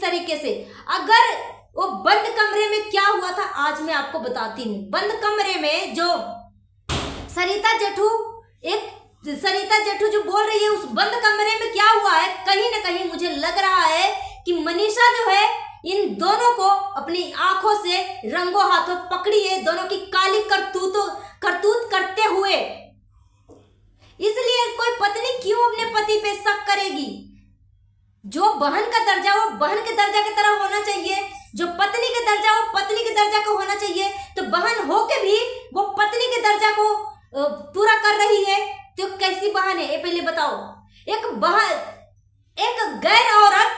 तरीके से। अगर वो बंद कमरे में क्या हुआ था आज मैं आपको बताती हूँ। बंद कमरे में जो सरिता जेठू जो बोल रही है, उस बंद कमरे में क्या हुआ है, कहीं ना कहीं मुझे लग रहा है कि मनीषा जो है इन दोनों को अपनी आंखों से रंगों हाथों पकड़ी है, दोनों की काली करतूत करते हुए। इसलिए कोई पत्नी क्यों अपने पति पे शक करेगी। जो बहन का दर्जा वो बहन के दर्जा की तरह होना चाहिए, जो पत्नी के दर्जा वो पत्नी के दर्जा का होना चाहिए। तो बहन हो के भी वो पत्नी के दर्जा को पूरा कर रही है, तो कैसी बहन है ये पहले बताओ। एक गैर औरत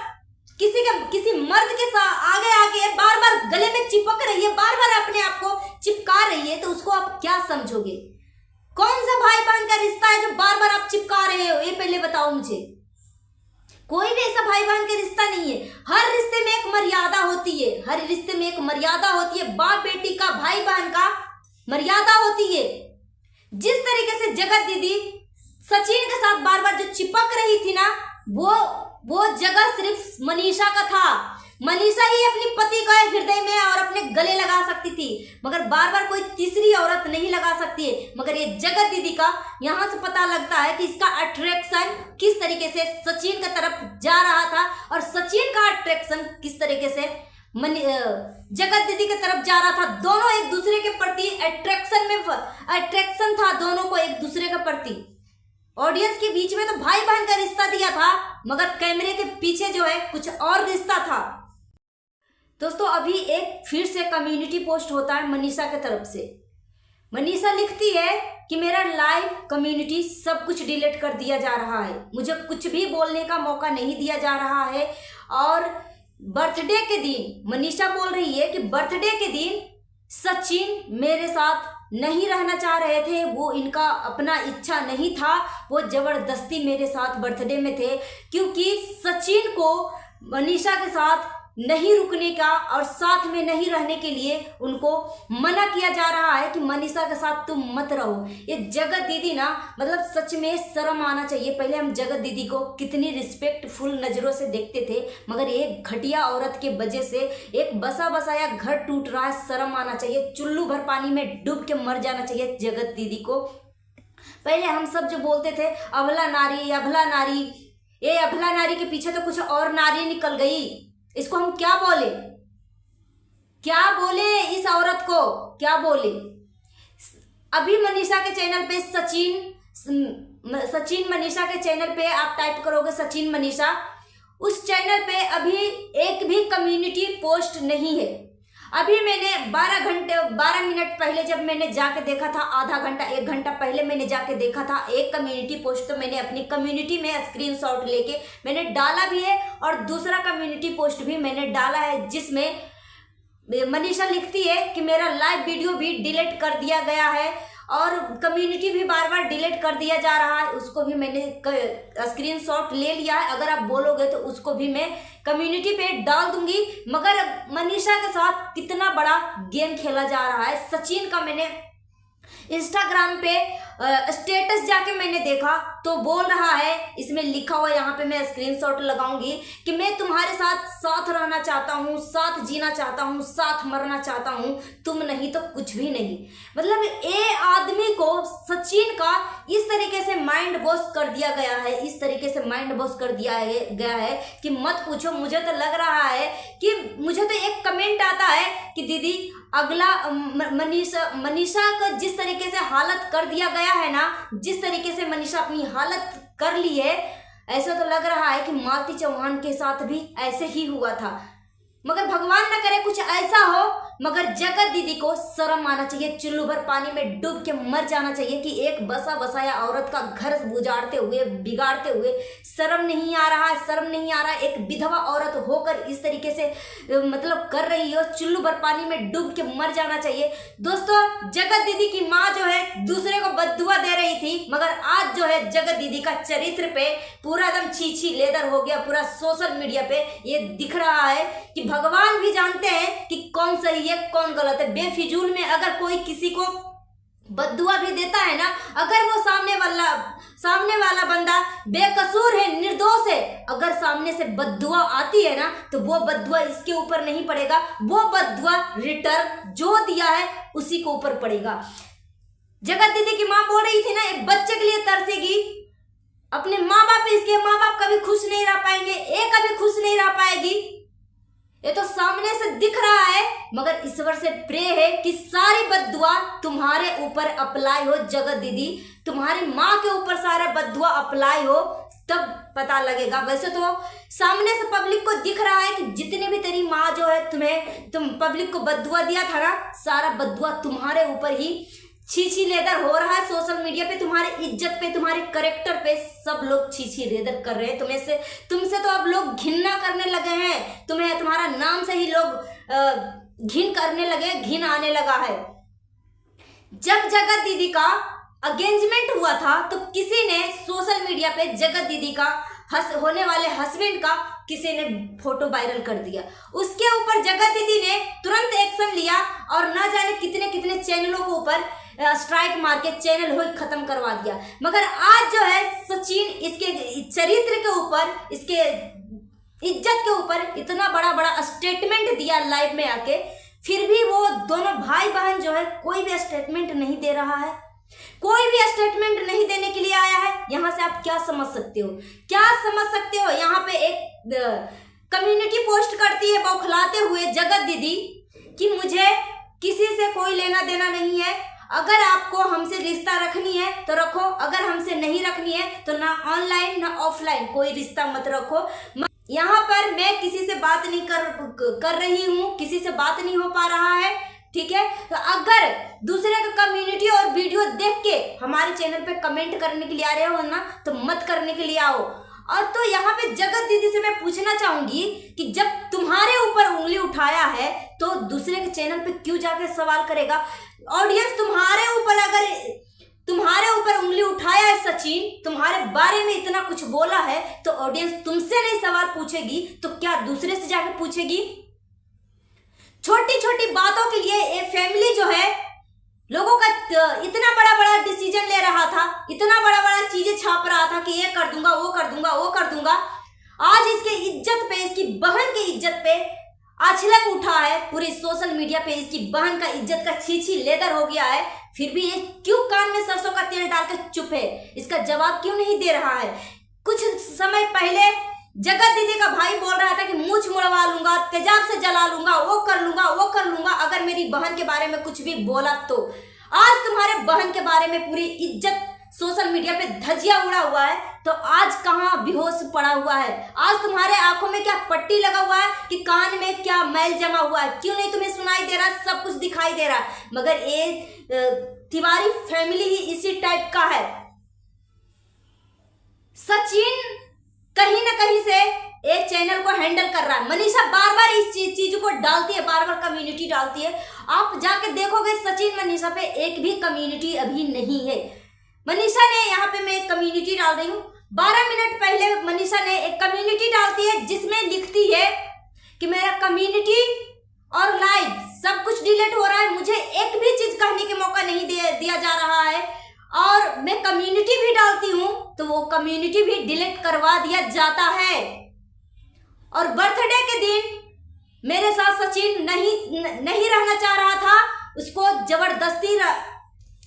किसी मर्द के साथ आगे बार बार गले में चिपक रही है, बार बार अपने आप को चिपका रही है, तो उसको आप क्या समझोगे। कौन सा भाई बहन का रिश्ता है जो बार बार आप चिपका रहे हो, ये पहले बताओ मुझे। कोई भी ऐसा भाई बहन का रिश्ता नहीं है। हर रिश्ते में एक मर्यादा होती है, हर रिश्ते में एक मर्यादा होती है। बाप बेटी का, भाई बहन का मर्यादा होती है। जिस तरीके से जगत दीदी सचिन के साथ बार बार जो चिपक रही थी ना, वो जगह सिर्फ मनीषा का था। मनीषा ही अपनी पति का हृदय में और अपने गले लगा सकती थी, मगर बार बार कोई तीसरी औरत नहीं लगा सकती है। मगर ये जगत दीदी का यहाँ से पता लगता है कि इसका अट्रैक्शन किस तरीके से सचिन की तरफ जा रहा था, और सचिन का अट्रैक्शन किस तरीके से जगत दीदी की तरफ जा रहा था। दोनों एक दूसरे के प्रति अट्रैक्शन था, दोनों को एक दूसरे के प्रति। ऑडियंस के बीच में तो भाई बहन का रिश्ता दिया था, मगर कैमरे के पीछे जो है कुछ और रिश्ता था। दोस्तों अभी एक फिर से कम्युनिटी पोस्ट होता है मनीषा के तरफ से। मनीषा लिखती है कि मेरा लाइव कम्युनिटी सब कुछ डिलीट कर दिया जा रहा है, मुझे कुछ भी बोलने का मौका नहीं दिया जा रहा है। और बर्थडे के दिन मनीषा बोल रही है कि बर्थडे के दिन सचिन मेरे साथ नहीं रहना चाह रहे थे, वो इनका अपना इच्छा नहीं था, वो जबरदस्ती मेरे साथ बर्थडे में थे, क्योंकि सचिन को मनीषा के साथ नहीं रुकने का और साथ में नहीं रहने के लिए उनको मना किया जा रहा है कि मनीषा के साथ तुम मत रहो। ये जगत दीदी ना, मतलब सच में शर्म आना चाहिए। पहले हम जगत दीदी को कितनी रिस्पेक्टफुल नज़रों से देखते थे, मगर एक घटिया औरत के वजह से एक बसा बसाया घर टूट रहा है। शर्म आना चाहिए, चुल्लू भर पानी में डूब के मर जाना चाहिए जगत दीदी को। पहले हम सब जो बोलते थे अबला नारी अबला नारी, ये अबला नारी के पीछे तो कुछ और नारी निकल गई। इसको हम क्या बोले इस औरत को, क्या बोले। अभी मनीषा के चैनल पे सचिन मनीषा के चैनल पे आप टाइप करोगे सचिन मनीषा, उस चैनल पे अभी एक भी कम्युनिटी पोस्ट नहीं है। अभी मैंने 12 मिनट पहले जब मैंने जाके देखा था, आधा घंटा 1 घंटा पहले मैंने जाके देखा था, एक कम्युनिटी पोस्ट तो मैंने अपनी कम्युनिटी में स्क्रीनशॉट लेके मैंने डाला भी है, और दूसरा कम्युनिटी पोस्ट भी मैंने डाला है जिसमें मनीषा लिखती है कि मेरा लाइव वीडियो भी डिलीट कर दिया गया है और कम्युनिटी भी बार बार डिलीट कर दिया जा रहा है। उसको भी मैंने स्क्रीनशॉट ले लिया है, अगर आप बोलोगे तो उसको भी मैं कम्युनिटी पे डाल दूंगी। मगर मनीषा के साथ कितना बड़ा गेम खेला जा रहा है। सचिन का मैंने इंस्टाग्राम पे स्टेटस जाके मैंने देखा तो बोल रहा है, इसमें लिखा हुआ यहाँ पे मैं स्क्रीनशॉट लगाऊंगी कि मैं तुम्हारे साथ रहना चाहता हूँ, साथ जीना चाहता हूँ, साथ मरना चाहता हूँ, तुम नहीं तो कुछ भी नहीं। मतलब ये आदमी को सचिन का इस तरीके से माइंड वॉश कर दिया गया है, इस तरीके से माइंड वॉश कर दिया गया है कि मत पूछो। मुझे तो लग रहा है कि मुझे तो एक कमेंट आता है कि दीदी अगला मनीषा का जिस तरीके से हालत कर दिया गया है ना, जिस तरीके से मनीषा अपनी हालत कर ली है, ऐसा तो लग रहा है कि मालती चौहान के साथ भी ऐसे ही हुआ था। मगर भगवान न करे कुछ ऐसा हो, मगर जगत दीदी को शर्म आना चाहिए, चुल्लू भर पानी में डूब के मर जाना चाहिए कि एक बसा बसाया औरत का घर उजाड़ते हुए, बिगाड़ते हुए शर्म नहीं आ रहा है, शर्म नहीं आ रहा है। एक विधवा औरत होकर इस तरीके से मतलब कर रही हो, चुल्लू भर पानी में डूब के मर जाना चाहिए। दोस्तों जगत दीदी की माँ जो है दूसरे को बद्दुआ दे रही थी, मगर आज जो है जगत दीदी का चरित्र पे पूरा एकदम छीछी लेदर हो गया। पूरा सोशल मीडिया पे ये दिख रहा है कि भगवान भी जानते हैं कि कौन सही है कौन गलत है। बेफिजूल में अगर कोई किसी को बद्दुआ भी देता है ना, अगर वो सामने वाला बंदा बेकसूर है, निर्दोष है, अगर सामने से बद्दुआ आती है ना तो वो बद्दुआ इसके ऊपर नहीं पड़ेगा, वो बद्दुआ रिटर्न जो दिया है उसी के ऊपर पड़ेगा। जगत दीदी की माँ बोल रही थी ना, एक बच्चे के लिए तरसेगी, अपने माँ बाप, इसके माँ बाप कभी खुश नहीं रह पाएंगे, एक कभी खुश नहीं रह पाएगी। ये तो सामने से दिख रहा है, मगर ईश्वर से प्रे है कि सारी बद्दुआ तुम्हारे ऊपर अप्लाई हो। जगत दीदी, तुम्हारी माँ के ऊपर सारा बद्दुआ अप्लाई हो, तब पता लगेगा। वैसे तो सामने से पब्लिक को दिख रहा है कि जितने भी तेरी माँ जो है तुम पब्लिक को बद्दुआ दिया था ना, सारा बद्दुआ तुम्हारे ऊपर ही छीछी लेदर हो रहा है। सोशल मीडिया पे तुम्हारे इज्जत पे, तुम्हारे करेक्टर पे सब लोग छीछी लेदर कर रहे हैं। तुमसे तो अब लोग घिनना करने लगे हैं, तुम्हारा नाम से ही लोग घिन करने लगे, घिन आने लगा है। जब जगत दीदी का एंगेजमेंट हुआ था तो किसी ने सोशल मीडिया पे जगत दीदी का होने वाले हस्बैंड का किसी ने फोटो वायरल कर दिया। उसके ऊपर जगत दीदी ने तुरंत एक्शन लिया और ना जाने कितने कितने चैनलों के ऊपर स्ट्राइक मार के चैनल हो खत्म करवा दिया। मगर आज जो है सचिन इसके चरित्र के ऊपर, इसके इज्जत के ऊपर इतना बड़ा बड़ा स्टेटमेंट दिया लाइव में आके, फिर भी वो दोनों भाई बहन जो है कोई भी स्टेटमेंट नहीं दे रहा है, कोई भी स्टेटमेंट नहीं देने के लिए आया है। यहाँ से आप क्या समझ सकते हो, क्या समझ सकते हो? यहाँ पे एक कम्युनिटी पोस्ट करती है बौखलाते हुए जगत दीदी कि मुझे किसी से कोई लेना देना नहीं है, अगर आपको हमसे रिश्ता रखनी है तो रखो, अगर हमसे नहीं रखनी है तो ना ऑनलाइन ना ऑफलाइन कोई रिश्ता मत रखो। यहाँ पर मैं किसी से बात नहीं कर रही हूँ, किसी से बात नहीं हो पा रहा है, ठीक है। तो अगर दूसरे का कम्युनिटी और वीडियो देख के हमारे चैनल पे कमेंट करने के लिए आ रहे हो ना, तो मत करने के लिए आओ। और तो यहाँ पे जगत दीदी से मैं पूछना चाहूंगी कि जब तुम्हारे ऊपर उंगली उठाया है तो दूसरे के चैनल पे क्यों जाके सवाल करेगा? ऑडियंस तुम्हारे ऊपर, अगर तुम्हारे ऊपर उंगली उठाया है सचिन, तुम्हारे बारे में इतना कुछ बोला है, तो ऑडियंस तुमसे नहीं सवाल पूछेगी तो क्या दूसरे से जाके पूछेगी? छोटी छोटी बातों के लिए ये फैमिली जो है लोगों का इतना बड़ा बड़ा डिसीजन ले रहा था, इतना बड़ा बड़ा चीजें छाप रहा था कि ये कर दूंगा, वो कर दूंगा, वो कर दूंगा। आज इसके इज्जत पे, इसकी बहन की इज्जत पे आछलक उठा है पूरी सोशल मीडिया पे, इसकी बहन का इज्जत का छीछी लेदर हो गया है। फिर भी ये क्यों कान में सरसों का तेल डाल के चुप है? इसका जवाब क्यों नहीं दे रहा है? कुछ समय पहले जगत दीदी का भाई बोल रहा था कि मूछ मुड़वा लूंगा, तेजाब से जला लूंगा, वो कर लूंगा, वो कर लूंगा अगर मेरी बहन के बारे में कुछ भी बोला तो। आज तुम्हारे बहन के बारे में पूरी इज्जत सोशल मीडिया पे धजिया उड़ा हुआ है, तो आज कहाँ बेहोश पड़ा हुआ है? आज तुम्हारे आंखों में क्या पट्टी लगा हुआ है कि कान में क्या मैल जमा हुआ है? क्यों नहीं तुम्हें सुनाई दे रहा? सब कुछ दिखाई दे रहा है, मगर ये तिवारी फैमिली ही इसी टाइप का है। सचिन कहीं ना कहीं से एक चैनल को हैंडल कर रहा है। मनीषा बार बार इस चीज को डालती है, बार बार कम्युनिटी डालती है। आप जाके देखोगे सचिन मनीषा पे एक भी कम्युनिटी अभी नहीं है। मनीषा ने, यहाँ पे मैं एक कम्युनिटी डाल रही हूँ, 12 मिनट पहले मनीषा ने एक कम्युनिटी डालती है जिसमें लिखती है कि मेरा कम्युनिटी और लाइव सब कुछ डिलीट हो रहा है, मुझे एक भी चीज कहने के मौका नहीं दिया जा रहा है, और मैं कम्युनिटी भी डालती हूँ तो वो कम्युनिटी भी डिलीट करवा दिया जाता है। और बर्थडे के दिन मेरे साथ सचिन नहीं रहना चाह रहा था, उसको जबरदस्ती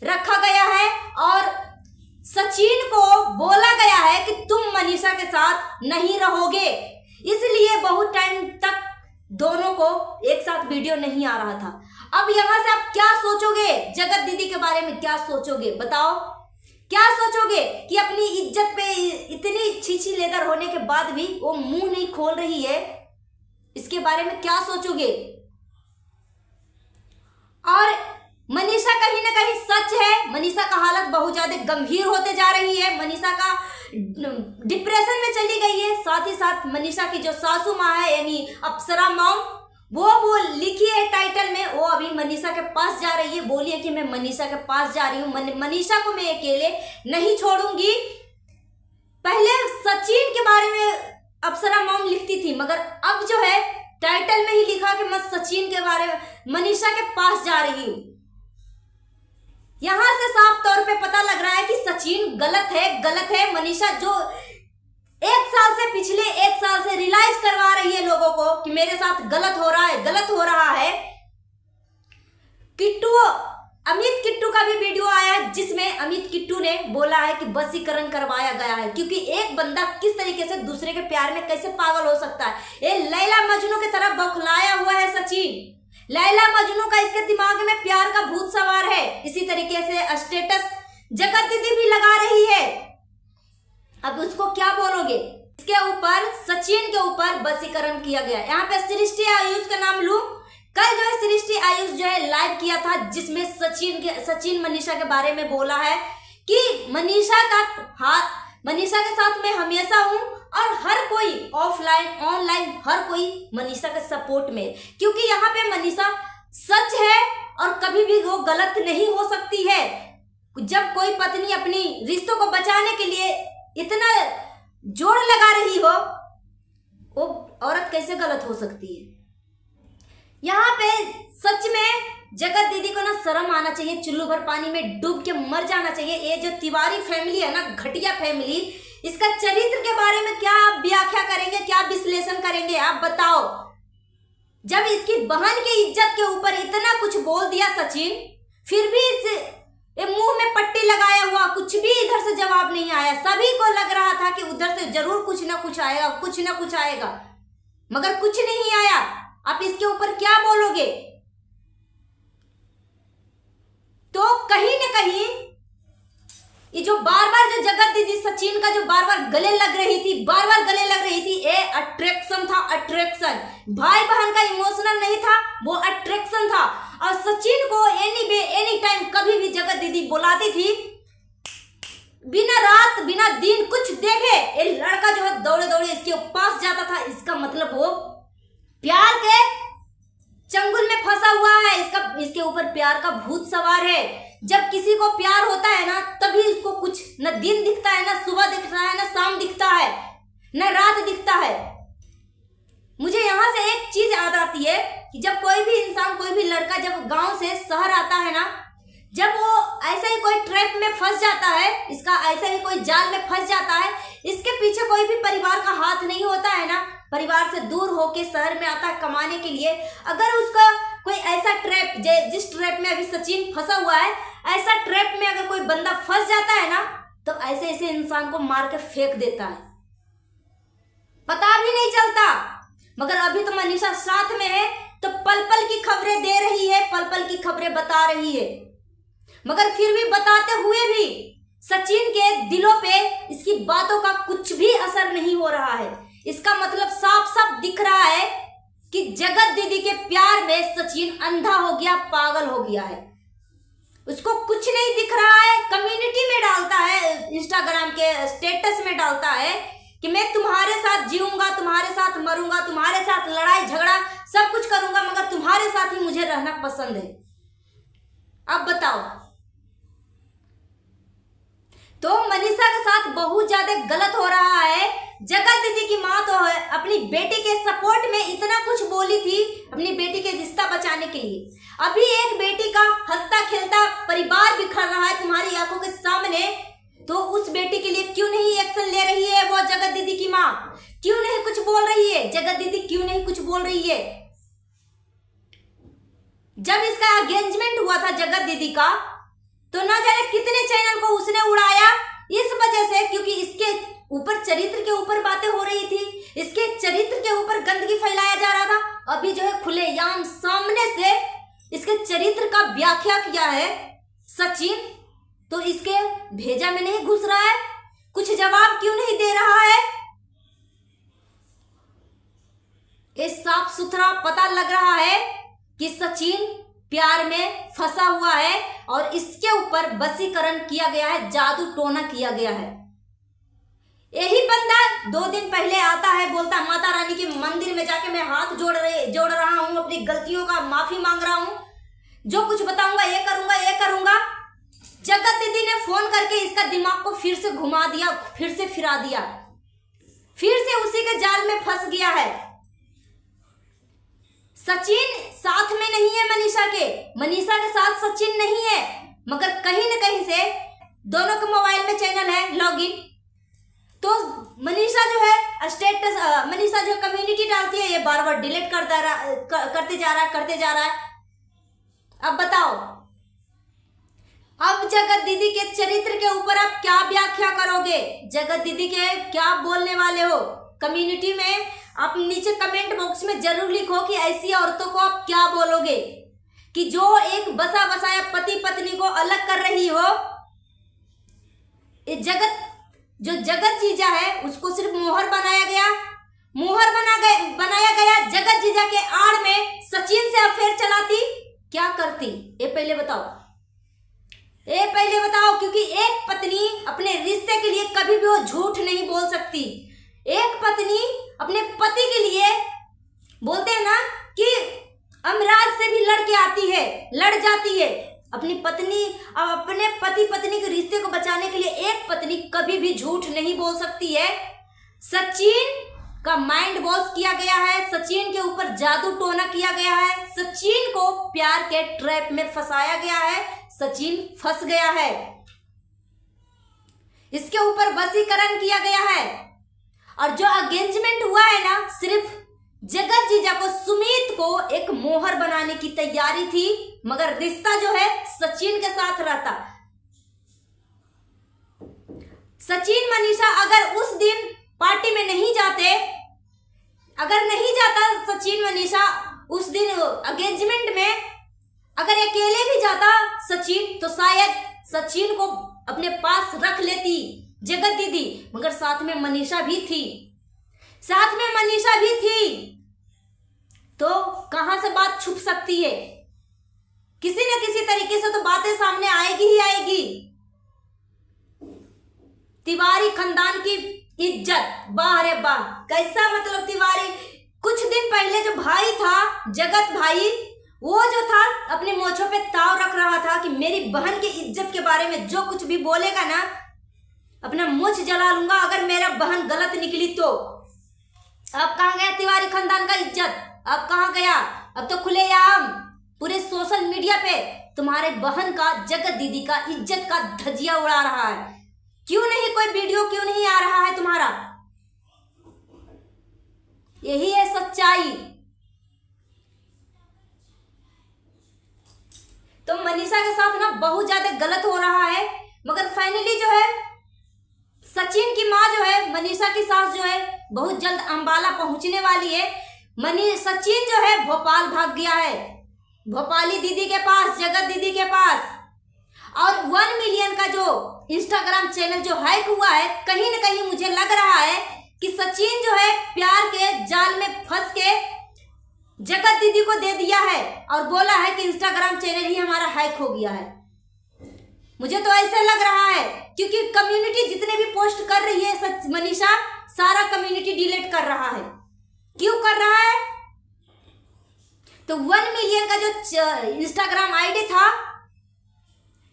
रखा गया है और सचिन को बोला गया है कि तुम मनीषा के साथ नहीं रहोगे, इसलिए बहुत टाइम तक दोनों को एक साथ वीडियो नहीं आ रहा था। अब यहां से आप क्या सोचोगे? जगत दीदी के बारे में क्या सोचोगे? बताओ, क्या सोचोगे कि अपनी इज्जत पे इतनी छीछी लेदर होने के बाद भी वो मुंह नहीं खोल रही है? इसके बारे में क्या सोचोगे? और मनीषा कहीं ना कहीं सच है, मनीषा का हालत बहुत ज्यादा गंभीर होते जा रही है, मनीषा का डिप्रेशन में चली गई है। साथ ही साथ मनीषा की जो सासू माँ है यानी अप्सरा मॉम, वो लिखी है टाइटल में, वो अभी मनीषा के पास जा रही है, बोली है कि मैं मनीषा के पास जा रही हूँ, मनीषा को मैं अकेले नहीं छोड़ूंगी। पहले सचिन के बारे में अप्सरा मॉम लिखती थी, मगर अब जो है टाइटल में ही लिखा कि मैं सचिन के बारे में मनीषा के पास जा रही हूँ। यहां से साफ तौर पे पता लग रहा है कि सचिन गलत है। मनीषा जो 1 साल से रियलाइज करवा रही है लोगों को कि मेरे साथ गलत हो रहा है। अमित किट्टू का भी वीडियो आया है जिसमें अमित किट्टू ने बोला है कि वशीकरण करवाया गया है, क्योंकि एक बंदा किस तरीके से दूसरे के प्यार में कैसे पागल हो सकता है। ये लैला मजनू की तरफ बौखलाया हुआ है सचिन। लैला मजनू का इसके दिमाग में प्यार का भूत सवार है। इसी तरीके से स्टेटस जगत दीदी भी लगा रही है। अब उसको क्या बोलोगे? इसके ऊपर सचिन के ऊपर वशीकरण किया गया। यहाँ पे सृष्टि आयुष का नाम लूं, कल जो है सृष्टि आयुष जो है लाइव किया था जिसमें सचिन मनीषा के बारे में बोला है कि मनीषा के साथ मैं हमेशा हूं और हर कोई ऑफलाइन ऑनलाइन हर कोई मनीषा के सपोर्ट में, क्योंकि यहाँ पे मनीषा सच है और कभी भी वो गलत नहीं हो सकती है। जब कोई पत्नी अपनी रिश्तों को बचाने के लिए इतना जोर लगा रही हो, वो औरत कैसे गलत हो सकती है? यहाँ पे सच में जगत दीदी को ना शर्म आना चाहिए, चुल्लू भर पानी में डूब के मर जाना चाहिए। ये जो तिवारी फैमिली है ना, घटिया फैमिली, इसका चरित्र के बारे में क्या आप व्याख्या करेंगे, क्या विश्लेषण करेंगे? आप बताओ। जब इसकी बहन की इज्जत के ऊपर इतना कुछ बोल दिया सचिन, फिर भी ये मुंह में पट्टी लगाया हुआ, कुछ भी इधर से जवाब नहीं आया। सभी को लग रहा था कि उधर से जरूर कुछ ना कुछ आएगा, मगर कुछ नहीं आया। आप इसके ऊपर क्या बोलोगे? तो कहीं ना कहीं ये जो बार बार जो जगत दीदी सचिन का जो बार बार गले लग रही थी, ये अट्रैक्शन था, अट्रैक्शन। भाई बहन का इमोशनल नहीं था, वो अट्रैक्शन था। और सचिन को एनी टाइम कभी भी जगत दीदी बुलाती थी, बिना रात बिना दिन कुछ देखे ये लड़का जो है दौड़े दौड़े इसके पास जाता था। इसका मतलब वो प्यार के चंगुल में फंसा हुआ है। इसके ऊपर प्यार का भूत सवार है। जब किसी को प्यार होता है ना, तभी इसको कुछ न दिन दिखता है, न सुबह दिखता है, न शाम दिखता है, न रात दिखता है। मुझे यहाँ से एक चीज याद आती है कि जब कोई भी इंसान, कोई भी लड़का जब गांव से शहर आता है ना, जब वो ऐसे ही कोई ट्रैप में फंस जाता है, इसका ऐसे ही कोई जाल में फंस जाता है, इसके पीछे कोई भी परिवार का हाथ नहीं होता है ना। परिवार से दूर होके शहर में आता है कमाने के लिए। अगर उसका कोई ऐसा ट्रैप, जिस ट्रैप में अभी सचिन फंसा हुआ है, ऐसा ट्रैप में अगर कोई बंदा फंस जाता है ना, तो ऐसे इंसान को मार के फेंक देता है, पता भी नहीं चलता। मगर अभी तो मनीषा साथ में है, तो पल पल की खबरें दे रही है, पल पल की खबरें बता रही है। मगर फिर भी बताते हुए भी सचिन के दिलों पे इसकी बातों का कुछ भी असर नहीं हो रहा है। इसका मतलब साफ साफ दिख रहा है कि जगत दीदी के प्यार में सचिन अंधा हो गया, पागल हो गया है। उसको कुछ नहीं दिख रहा है। कम्युनिटी में डालता है, इंस्टाग्राम के स्टेटस में डालता है कि मैं तुम्हारे साथ जीऊंगा, तुम्हारे साथ मरूंगा, तुम्हारे साथ लड़ाई झगड़ा सब कुछ करूंगा, मगर तुम्हारे साथ ही मुझे रहना पसंद है। अब बताओ। तो मनीषा के साथ बहुत ज्यादा गलत हो रहा है। जगत दीदी की माँ तो है, अपनी बेटी के सपोर्ट में इतना कुछ बोली थी, अपनी बेटी के रिश्ता बचाने के लिए। अभी एक बेटी का हंसता खेलता परिवार बिखर रहा है तुम्हारी आंखों के सामने, तो उस बेटी के लिए क्यों नहीं एक्शन ले रही है वो जगत दीदी की माँ? क्यों नहीं कुछ बोल रही है जगत दीदी? क्यों नहीं कुछ बोल रही है? जब इसका एंगेजमेंट हुआ था जगत दीदी का, तो ना जाने कितने चैनल को उसने उड़ाया, इस वजह से क्योंकि इसके ऊपर चरित्र के ऊपर बातें हो रही थी, इसके चरित्र के ऊपर गंदगी फैलाया जा रहा था। अभी जो है खुलेआम सामने से इसके चरित्र का व्याख्या किया है सचिन, तो इसके भेजा में नहीं घुस रहा है, कुछ जवाब क्यों नहीं दे रहा है? ये साफ सुथरा पता लग रहा है कि सचिन प्यार में फंसा हुआ है और इसके ऊपर वशीकरण किया गया है, जादू टोना किया गया है। यही बंदा 2 दिन पहले आता है, बोलता है माता रानी के मंदिर में जाके मैं हाथ जोड़ रहा हूं, अपनी गलतियों का माफी मांग रहा हूं, जो कुछ बताऊंगा ये करूंगा। जगत दीदी ने फोन करके इसका दिमाग को फिर से घुमा दिया, फिर से फिरा दिया, फिर से उसी के जाल में फंस गया है। सचिन साथ में नहीं है मनीषा के साथ सचिन नहीं है। मगर कहीं न कहीं से दोनों के मोबाइल में चैनल है लॉगिन, तो मनीषा जो है स्टेटस, मनीषा जो कम्युनिटी डालती है ये बार बार डिलीट करते जा रहा है। अब बताओ, अब जगत दीदी के चरित्र के ऊपर आप क्या व्याख्या करोगे? जगत दीदी के क्या बोलने वाले हो कम्युनिटी में? आप नीचे कमेंट बॉक्स में जरूर लिखो कि ऐसी औरतों को आप क्या बोलोगे कि जो एक बसा बसाया पति पत्नी को अलग कर रही हो। जो जगत जीजा है उसको सिर्फ मोहर बनाया गया, बनाया गया। जगत जीजा के आड़ में सचिन से अफेयर चलाती, क्या करती? ये पहले बताओ, क्योंकि एक पत्नी अपने रिश्ते के लिए कभी भी वो झूठ नहीं बोल सकती। एक पत्नी अपने पति के लिए, बोलते हैं ना कि अमराज से भी लड़ जाती है। अपने पति पत्नी के रिश्ते को बचाने के लिए एक पत्नी कभी भी झूठ नहीं बोल सकती है। सचिन का माइंड वॉश किया गया है, सचिन के ऊपर जादू टोना किया गया है, सचिन को प्यार के ट्रैप में फंसाया गया है, सचिन फंस गया है, इसके ऊपर वशीकरण किया गया है। और जो एंगेजमेंट हुआ है ना, सिर्फ जगत जीजा को, सुमित को एक मोहर बनाने की तैयारी थी, मगर रिश्ता जो है सचिन के साथ रहता। सचिन मनीषा अगर उस दिन पार्टी में नहीं जाते, अगर नहीं जाता सचिन मनीषा उस दिन एंगेजमेंट में, अगर अकेले भी जाता सचिन, तो शायद सचिन को अपने पास रख लेती जगत दीदी, मगर साथ में मनीषा भी थी, तो कहां से बात छुप सकती है? किसी न किसी तरीके से तो बातें सामने आएगी ही आएगी। तिवारी खानदान की इज्जत, वाह रे वाह, कैसा मतलब तिवारी। कुछ दिन पहले जो भाई था जगत भाई, वो जो था अपने मोछों पे ताव रख रहा था कि मेरी बहन की इज्जत के बारे में जो कुछ भी बोलेगा ना, अपना मुझ जला लूंगा अगर मेरा बहन गलत निकली तो। अब कहाँ गया तिवारी खानदान का इज्जत? अब कहाँ गया? अब तो खुलेआम पूरे सोशल मीडिया पे तुम्हारे बहन का, जगत दीदी का इज्जत का धजिया उड़ा रहा है। क्यों नहीं कोई वीडियो, क्यों नहीं आ रहा है तुम्हारा? यही है सच्चाई। तो मनीषा के साथ ना बहुत ज्यादा गलत हो रहा है, मगर फाइनली जो है सचिन की माँ जो है, मनीषा की सास जो है, बहुत जल्द अंबाला पहुंचने वाली है। सचिन जो है भोपाल भाग गया है, भोपाली दीदी के पास, जगत दीदी के पास। और 1 मिलियन का जो इंस्टाग्राम चैनल जो हैक हुआ है, कहीं ना कहीं मुझे लग रहा है कि सचिन जो है प्यार के जाल में फंस के जगत दीदी को दे दिया है और बोला है कि इंस्टाग्राम चैनल ही हमारा हैक हो गया है। मुझे तो ऐसे लग रहा है, क्योंकि कम्युनिटी जितने भी पोस्ट कर रही है मनीषा, सारा कम्युनिटी डिलीट कर रहा है। क्यों कर रहा है? तो 1 मिलियन का जो इंस्टाग्राम आईडी था,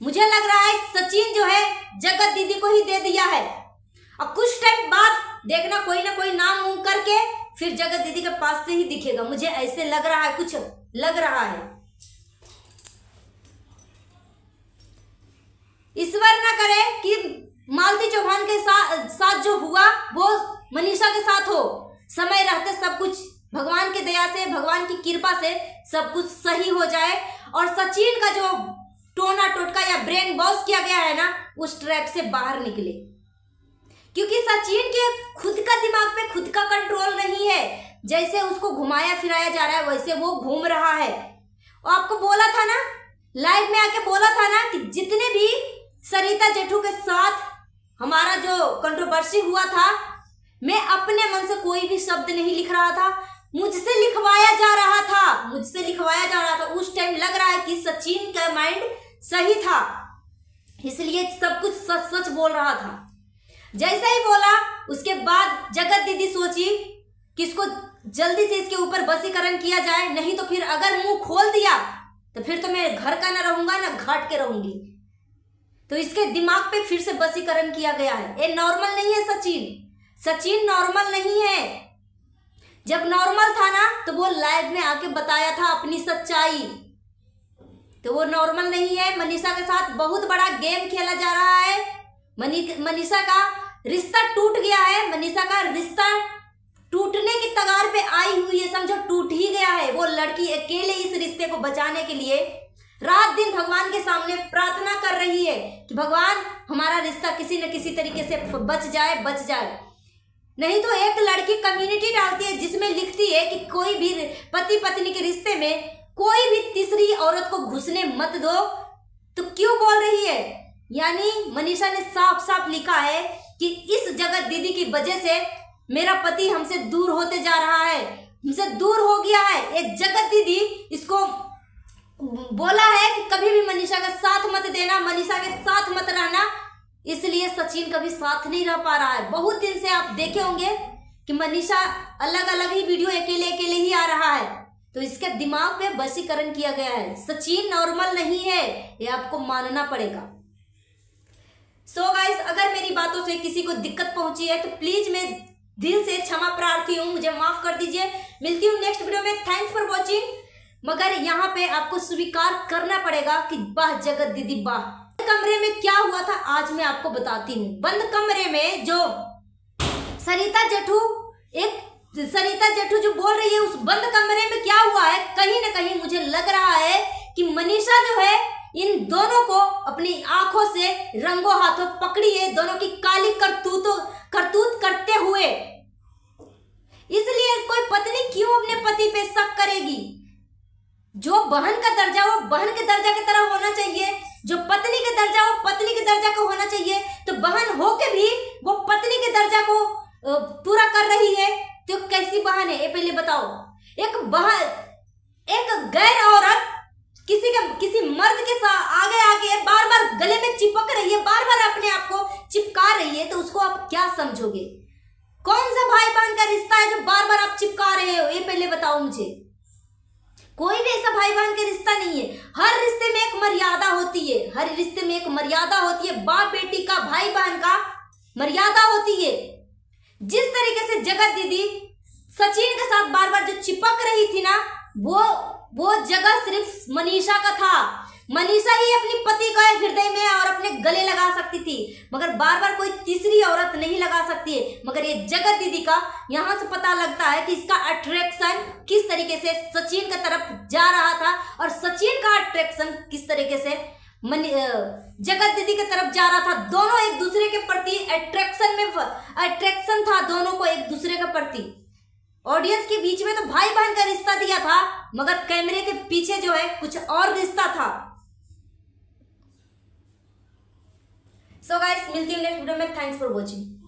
मुझे लग रहा है सचिन जो है जगत दीदी को ही दे दिया है। अब कुछ टाइम बाद देखना कोई ना कोई नाम उंग करके फिर जगत दीदी के पास से ही दिखेगा। मुझे ऐसे लग रहा है, कुछ लग रहा है। ईश्वर ना करे कि मालती चौहान के साथ जो हुआ वो मनीषा के साथ हो। समय रहते सब कुछ भगवान की दया से, भगवान की कृपा से सब कुछ सही हो जाए और सचिन का जो टोना टोटका या ब्रेन वॉश किया गया है ना, उस ट्रैप से बाहर निकले। क्योंकि सचिन के खुद का दिमाग पे खुद का कंट्रोल नहीं है। जैसे उसको घुमाया फिराया जा रहा है वैसे वो घूम रहा है। और आपको बोला था ना, लाइव में आके बोला था ना कि जितने भी सरिता जेठू के साथ हमारा जो कंट्रोवर्सी हुआ था, मैं अपने मन से कोई भी शब्द नहीं लिख रहा था, मुझसे लिखवाया जा रहा था। उस टाइम लग रहा है कि सचिन का माइंड सही था, इसलिए सब कुछ सच सच बोल रहा था। जैसा ही बोला उसके बाद जगत दीदी सोची कि इसको जल्दी से इसके ऊपर वशीकरण किया जाए, नहीं तो फिर अगर मुंह खोल दिया तो फिर तो मैं घर का ना रहूंगा ना घाट के रहूंगी। तो इसके दिमाग पे फिर से वशीकरण किया गया है। ये नॉर्मल नहीं है सचिन नॉर्मल नहीं है। जब नॉर्मल था ना तो वो लाइव में आके बताया था अपनी सच्चाई। तो वो नॉर्मल नहीं है। मनीषा के साथ बहुत बड़ा गेम खेला जा रहा है। मनीषा का रिश्ता टूट गया है। मनीषा का रिश्ता टूटने की कगार पे आई हुई है, समझो टूट ही गया है। वो लड़की अकेले इस रिश्ते को बचाने के लिए रात दिन भगवान के सामने प्रार्थना कर रही है कि भगवान हमारा रिश्ता किसी न किसी तरीके से बच जाए। नहीं तो एक लड़की कम्युनिटी डालती है जिसमें लिखती है कि कोई भी पति पत्नी के रिश्ते में कोई भी तीसरी औरत को घुसने मत दो। तो क्यों बोल रही है? यानी मनीषा ने साफ साफ लिखा है कि इस जगत दीदी की वजह से मेरा पति हमसे दूर होते जा रहा है, हमसे दूर हो गया है। एक जगत दीदी इसको बोला है कि कभी भी मनीषा का साथ मत देना, मनीषा के साथ मत रहना। इसलिए सचिन कभी साथ नहीं रह पा रहा है। बहुत दिन से आप देखे होंगे कि मनीषा अलग अलग ही वीडियो अकेले अकेले ही आ रहा है, तो इसके दिमाग पे वशीकरण किया गया है। सचिन नॉर्मल नहीं है, ये आपको मानना पड़ेगा। सो गाइस, अगर मेरी बातों से किसी को दिक्कत पहुंची है तो प्लीज मैं दिल से क्षमा प्रार्थी हूँ, मुझे माफ कर दीजिए। मिलती हूँ नेक्स्ट वीडियो में। Thanks for watching. मगर यहाँ पे आपको स्वीकार करना पड़ेगा कि वाह जगत दीदी वाह। बंद कमरे में क्या हुआ था आज मैं आपको बताती हूँ। बंद कमरे में जो सरिता जेठू जो बोल रही है, उस बंद कमरे में क्या हुआ है, कहीं ना कहीं मुझे लग रहा है कि मनीषा जो है इन दोनों को अपनी आंखों से रंगों हाथों पकड़ी है, दोनों की काली करतूत करते हुए। इसलिए कोई पत्नी क्यों अपने पति पे शक करेगी? जो बहन का दर्जा वो बहन के दर्जा की तरह होना चाहिए, जो पत्नी के दर्जा वो पत्नी के दर्जा का होना चाहिए। तो बहन होके भी वो पत्नी के दर्जा को पूरा कर रही है, तो कैसी बहन है ये पहले बताओ। एक गैर औरत किसी मर्द के साथ आगे बार बार गले में चिपक रही है, बार बार अपने आप को चिपका रही है, तो उसको आप क्या समझोगे? कौन सा भाई बहन का रिश्ता है जो बार बार आप चिपका रहे हो, ये पहले बताओ मुझे। कोई भी ऐसा भाई बहन का रिश्ता नहीं है। हर रिश्ते में एक मर्यादा होती है, हर रिश्ते में एक मर्यादा होती है। बाप बेटी का, भाई बहन का मर्यादा होती है। जिस तरीके से जगत दीदी सचिन के साथ बार बार जो चिपक रही थी ना, वो जगह सिर्फ मनीषा का था। मनीषा ही अपनी पति का हृदय में और अपने गले लगा सकती थी, मगर बार बार कोई तीसरी औरत नहीं लगा सकती है। मगर ये जगत दीदी का यहाँ से पता लगता है कि इसका अट्रैक्शन किस तरीके से सचिन की तरफ जा रहा था, और सचिन का अट्रैक्शन किस तरीके से जगत दीदी की तरफ जा रहा था। दोनों एक दूसरे के प्रति अट्रैक्शन था, दोनों को एक दूसरे के प्रति। ऑडियंस के बीच में तो भाई बहन का रिश्ता दिया था, मगर कैमरे के पीछे जो है कुछ और रिश्ता था। सो गाइस, मिलती हूँ नेक्स्ट वीडियो में। Thanks for watching.